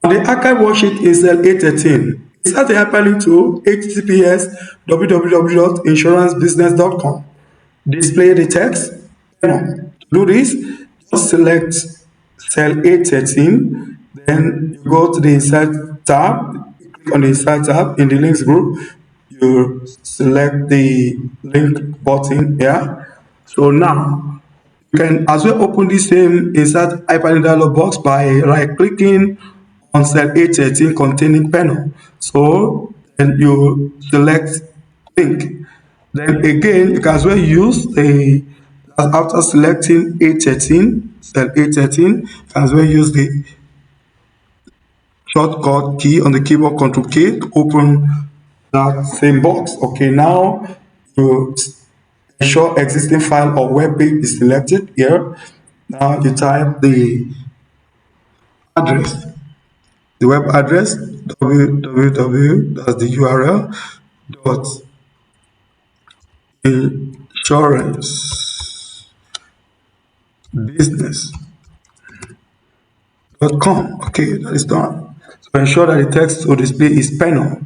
On the archive worksheet in cell A13, insert a hyperlink to https://www.insurancebusiness.com. Display the text. To do this, just select cell A13, then you go to the insert tab, click on the insert tab in the links group, you select the link button here. So now you can as well open the same insert hyperlink dialog box by right clicking on cell A13 containing panel. So then you select link. Then again, you can as well use the after selecting A13, cell A13, you can as well use the shortcut key on the keyboard Control K to open that same box. Okay, now you ensure existing file or web page is selected here. Now you type the address, the web address www, that's the URL, dot insurance business.com. Okay, that is done. So ensure that the text to display is panel.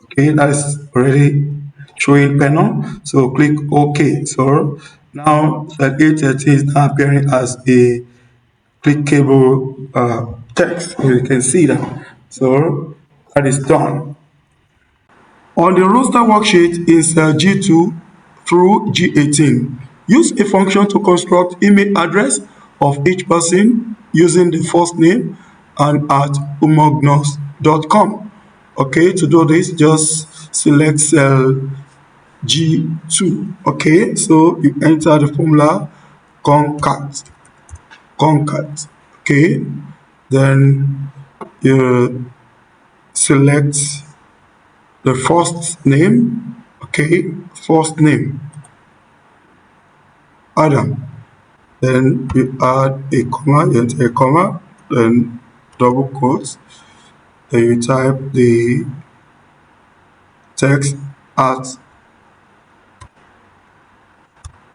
Okay, that is already showing panel. So click OK. So now that A13 is now appearing as a clickable text. You can see that. So that is done. On the roster worksheet in cell G2 through G18, use a function to construct email address of each person using the first name and at umognos.com. Okay, to do this, just select cell G2. Okay, so you enter the formula concat. Okay, then you select the first name. Okay, first name Adam, then you add a comma, you enter a comma, then double quotes, then you type the text at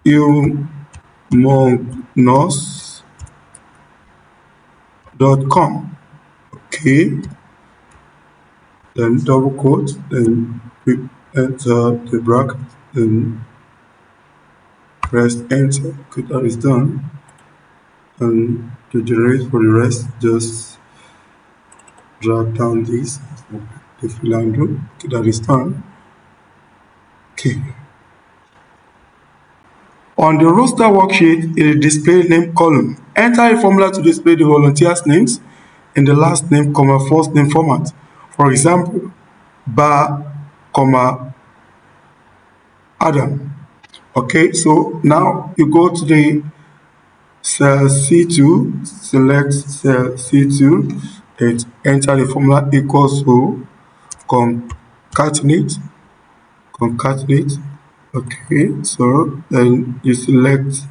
umognos.com. Okay, then double quote, then you enter the bracket, then press enter. Okay, that is done. And to generate for the rest, just drag down this, the fill and do. Okay, that is done. Okay. On the roster worksheet, in the display name column, enter a formula to display the volunteers' names in the last name, first name format. For example, Bar, Adam. Okay, so now you go to the cell C2, select cell C2, and enter the formula equals to concatenate. Okay, so then you select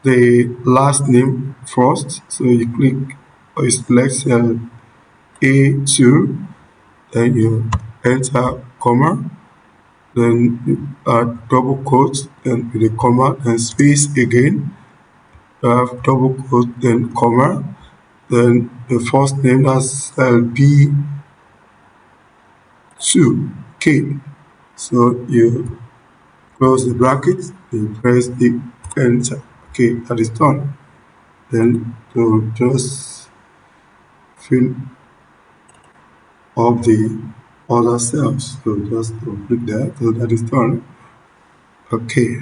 the last name first. So you click or you select cell A2, then you enter comma, then you add double quotes, then with a comma, then space again. You have double quote, then comma, then the first name, that's cell B2. Okay, so you close the bracket, then press the enter. Okay, that is done. Then to just fill up the other cells, so just to click that, so that is done. Okay.